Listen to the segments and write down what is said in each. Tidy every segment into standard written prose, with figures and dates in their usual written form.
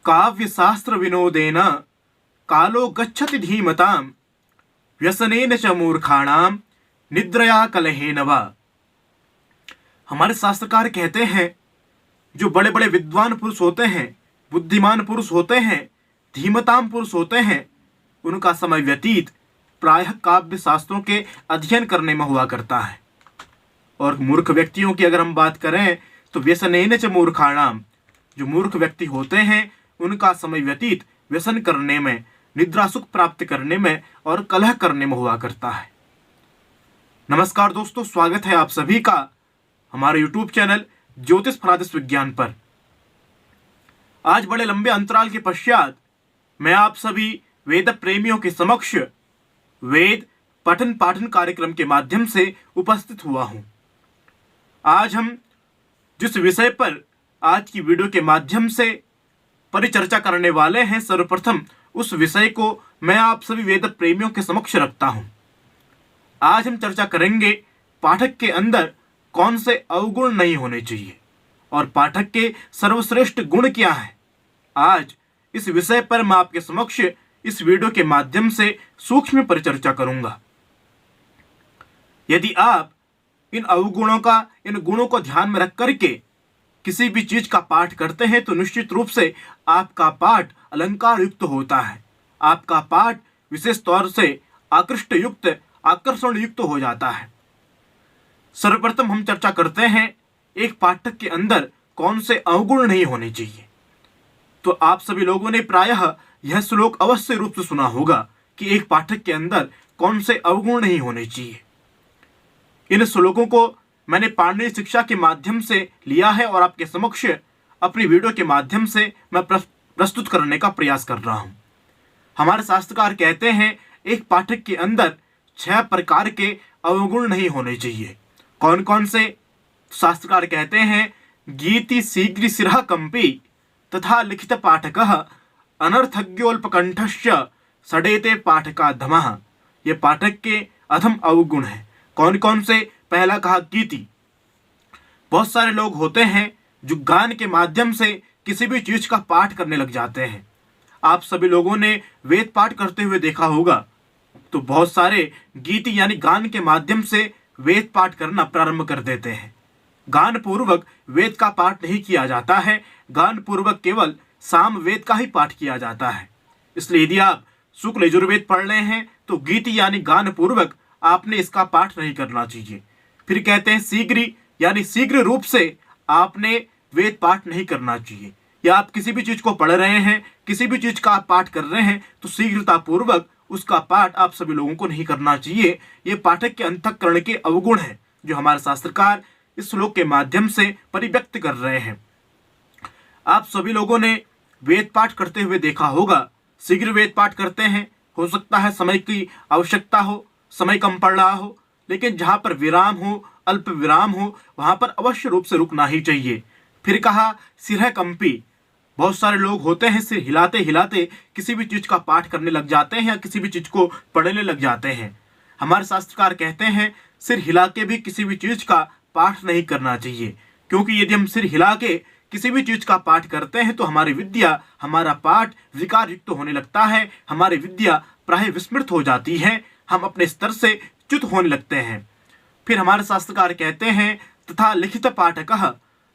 काव्यशास्त्र विनोदेन कालो गच्छति धीमतां व्यसनेन च मूर्खाणां निद्रया कलहेन वा। हमारे शास्त्रकार कहते हैं जो बड़े बड़े विद्वान पुरुष होते हैं, बुद्धिमान पुरुष होते हैं, धीमताम पुरुष होते हैं, उनका समय व्यतीत प्रायः काव्य शास्त्रों के अध्ययन करने में हुआ करता है। और मूर्ख व्यक्तियों की अगर हम बात करें तो व्यसनेन च मूर्खाणाम, जो मूर्ख व्यक्ति होते हैं उनका समय व्यतीत व्यसन करने में, निद्रा सुख प्राप्त करने में और कलह करने में हुआ करता है। नमस्कार दोस्तों, स्वागत है आप सभी का हमारे YouTube चैनल ज्योतिष फरादिश विज्ञान पर। आज बड़े लंबे अंतराल के पश्चात मैं आप सभी वेद प्रेमियों के समक्ष वेद पठन पाठन कार्यक्रम के माध्यम से उपस्थित हुआ हूं। आज हम जिस विषय पर आज की वीडियो के माध्यम से परिचर्चा करने वाले हैं, सर्वप्रथम उस विषय को मैं आप सभी वेद प्रेमियों के समक्ष रखता हूं। आज हम चर्चा करेंगे पाठक के अंदर कौन से अवगुण नहीं होने चाहिए और पाठक के सर्वश्रेष्ठ गुण क्या है। आज इस विषय पर मैं आपके समक्ष इस वीडियो के माध्यम से सूक्ष्म परिचर्चा करूंगा। यदि आप इन अवगुणों का, इन गुणों को ध्यान में रख करके किसी भी चीज का पाठ करते हैं तो निश्चित रूप से आपका पाठ अलंकार युक्त होता है, आपका पाठ विशेष तौर से आकृष्ट युक्त, आकर्षण युक्त हो जाता है। सर्वप्रथम हम चर्चा करते हैं एक पाठक के अंदर कौन से अवगुण नहीं होने चाहिए। तो आप सभी लोगों ने प्रायः यह श्लोक अवश्य रूप से सुना होगा कि एक पाठक के अंदर कौन से अवगुण नहीं होने चाहिए। इन श्लोकों को मैंने पाणिनीय शिक्षा के माध्यम से लिया है और आपके समक्ष अपनी वीडियो के माध्यम से मैं प्रस्तुत करने का प्रयास कर रहा हूं। हमारे शास्त्रकार कहते हैं एक पाठक के अंदर 6 प्रकार के अवगुण नहीं होने चाहिए। कौन कौन से? शास्त्रकार कहते हैं गीति शीघ्र सिरह कंपी तथा लिखित पाठकः अनर्थज्ञोल्पकंठश्च सडेते पाठका धमः। ये पाठक के अधम अवगुण है। कौन कौन से? पहला कहा गीति। बहुत सारे लोग होते हैं जो गान के माध्यम से किसी भी चीज का पाठ करने लग जाते हैं। आप सभी लोगों ने वेद पाठ करते हुए देखा होगा, तो बहुत सारे गीति यानी गान के माध्यम से वेद पाठ करना प्रारंभ कर देते हैं। गान पूर्वक वेद का पाठ नहीं किया जाता है, गान पूर्वक केवल साम वेद का ही पाठ किया जाता है। इसलिए यदि आप शुक्ल यजुर्वेद पढ़ रहे हैं तो गीति यानी गान पूर्वक आपने इसका पाठ नहीं करना चाहिए। फिर कहते हैं शीघ्र यानी शीघ्र रूप से आपने वेद पाठ नहीं करना चाहिए। या आप किसी भी चीज को पढ़ रहे हैं, किसी भी चीज का आप पाठ कर रहे हैं तो शीघ्रता पूर्वक उसका पाठ आप सभी लोगों को नहीं करना चाहिए। ये पाठक के अंतःकरण के अवगुण हैं जो हमारे शास्त्रकार इस श्लोक के माध्यम से परिव्यक्त कर रहे हैं। आप सभी लोगों ने वेद पाठ करते हुए देखा होगा, शीघ्र वेद पाठ करते हैं। हो सकता है समय की आवश्यकता हो, समय कम पड़ रहा हो, लेकिन जहां पर विराम हो, अल्प विराम हो, वहां पर अवश्य रूप से रुकना ही चाहिए। फिर कहा सिरह कंपी। बहुत सारे लोग होते हैं सिर हिलाते हिलाते किसी भी चीज का पाठ करने लग जाते हैं या किसी भी चीज को पढ़ने लग जाते हैं। हमारे शास्त्रकार कहते हैं सिर हिला के भी किसी भी चीज का पाठ नहीं करना चाहिए, क्योंकि यदि हम सिर हिला के किसी भी चीज का पाठ करते हैं तो हमारी विद्या, हमारा पाठ विकार युक्त होने लगता है, हमारी विद्या प्राय विस्मृत हो जाती है, हम अपने स्तर से च्युत होने लगते हैं। फिर हमारे शास्त्रकार कहते हैं तथा लिखित पाठकः।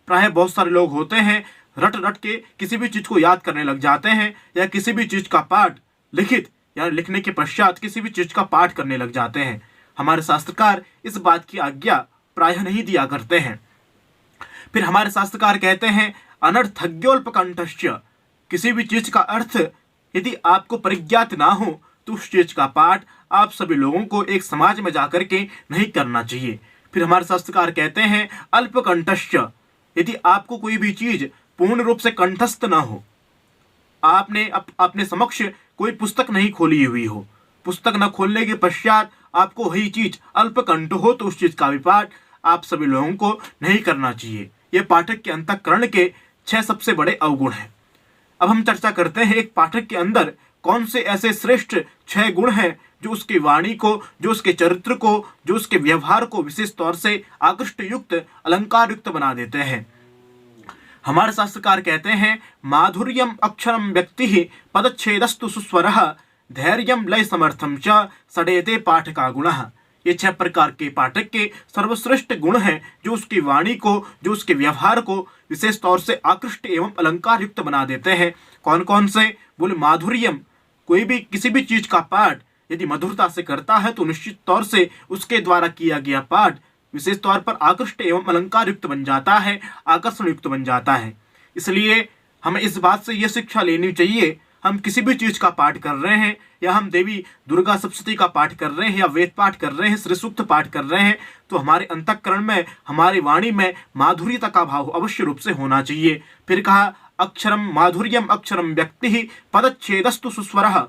प्राय बहुत सारे लोग होते हैं रट रट के किसी भी चीज को याद करने लग जाते हैं या किसी भी चीज का पाठ लिखित या लिखने के पश्चात किसी भी चीज का पाठ करने लग जाते हैं। हमारे शास्त्रकार इस बात की आज्ञा प्रायः नहीं दिया करते हैं। फिर हमारे शास्त्रकार कहते हैं अनर्थज्ञोल्पकंठश्च। किसी भी चीज का अर्थ यदि आपको परिज्ञात ना हो तो उस चीज का पाठ आप सभी लोगों को एक समाज में जाकर के नहीं करना चाहिए। फिर हमारे शास्त्रकार कहते हैं अल्पकंठश्च। यदि आपको कोई भी चीज पूर्ण रूप से कंठस्थ ना हो, आपने अपने समक्ष कोई पुस्तक नहीं खोली हुई हो, पुस्तक न खोलने के पश्चात आपको वही चीज अल्पकंठ हो तो उस चीज का भी पाठ आप सभी लोगों को नहीं करना चाहिए। यह पाठक के अंतःकरण के 6 सबसे बड़े अवगुण हैं। अब हम चर्चा करते हैं एक पाठक के अंदर कौन से ऐसे श्रेष्ठ 6 गुण हैं जो उसकी वाणी को, जो उसके चरित्र को, जो उसके व्यवहार को विशेष तौर से आकृष्ट युक्त, अलंकार युक्त बना देते हैं। हमारे शास्त्रकार कहते हैं माधुर्यम अक्षरम व्यक्ति पदच्छेदस्तु सुस्वरः धैर्यम लय समर्थम च सडेते पाठ का गुणः। ये 6 प्रकार के पाठक के सर्वश्रेष्ठ गुण हैं जो उसकी वाणी को, जो उसके व्यवहार को विशेष तौर से आकृष्ट एवं अलंकार युक्त बना देते हैं। कौन कौन से? बोले माधुर्यम, कोई भी किसी भी चीज का पाठ यदि मधुरता से करता है तो निश्चित तौर से उसके द्वारा किया गया पाठ विशेष तौर पर आकृष्ट एवं अलंकार युक्त बन जाता है, आकर्षण युक्त बन जाता है। इसलिए हमें इस बात से यह शिक्षा लेनी चाहिए, हम किसी भी चीज का पाठ कर रहे हैं या हम देवी दुर्गा सप्तशती का पाठ कर रहे हैं या वेद पाठ कर रहे हैं, श्री सूक्त पाठ कर रहे हैं, तो हमारे अंतःकरण में, हमारी वाणी में माधुर्यता का भाव अवश्य रूप से होना चाहिए। फिर कहा अक्षरम माधुर्यम अक्षरम व्यक्ति पदच्छेदस्तु सुस्वरः।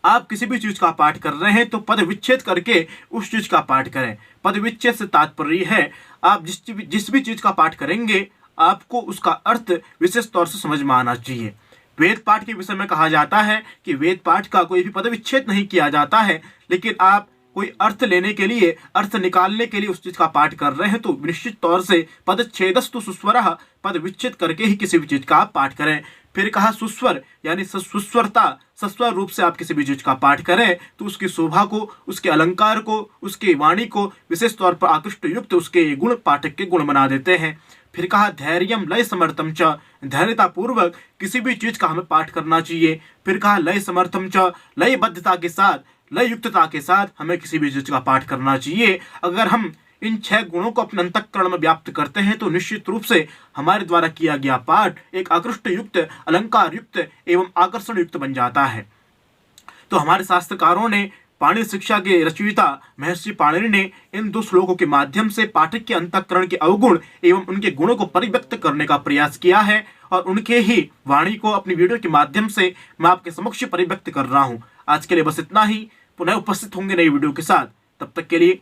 आप किसी भी चीज का पाठ कर रहे हैं तो पद विच्छेद करके उस चीज का पाठ करें। पद विच्छेद से तात्पर्य है आप जिस भी चीज का पाठ करेंगे आपको उसका अर्थ विशेष तौर से समझ में आना चाहिए। वेद पाठ के विषय में कहा जाता है कि वेद पाठ का कोई भी पद विच्छेद नहीं किया जाता है, लेकिन आप कोई अर्थ लेने के लिए, अर्थ निकालने के लिए उस चीज का पाठ कर रहे हैं तो निश्चित तौर से पदच्छेदस्तु सुस्वरः, पद विच्छेद करके ही किसी भी चीज का आप पाठ करें। फिर कहा सुस्वर यानी सुस्वरता, सस्वर रूप से आप किसी भी चीज का पाठ करें तो उसकी शोभा को, उसके अलंकार को, उसकी वाणी को विशेष तौर पर आकृष्ट युक्त उसके गुण पाठक के गुण बना देते हैं। फिर कहा धैर्यम लय समर्थम च, धैर्यता पूर्वक किसी भी चीज का हमें पाठ करना चाहिए। फिर कहा लय समर्थम च, लयबद्धता के साथ, लय युक्तता के साथ हमें किसी भी चीज का पाठ करना चाहिए। अगर हम इन 6 गुणों को अपने अंतःकरण में व्याप्त करते हैं तो निश्चित रूप से हमारे द्वारा किया गया पाठ एक आकृष्ट युक्त, अलंकार युक्त एवं आकर्षण युक्त बन जाता है। तो हमारे शास्त्रकारों ने, पाणिनि शिक्षा के रचयिता महर्षि पाणिनि ने इन 2 श्लोकों के माध्यम से पाठक के अंतःकरण के अवगुण एवं उनके गुणों को परिव्यक्त करने का प्रयास किया है और उनके ही वाणी को अपनी वीडियो के माध्यम से मैं आपके समक्ष परिव्यक्त कर रहा हूँ। आज के लिए बस इतना ही। पुनः उपस्थित होंगे नई वीडियो के साथ, तब तक के लिए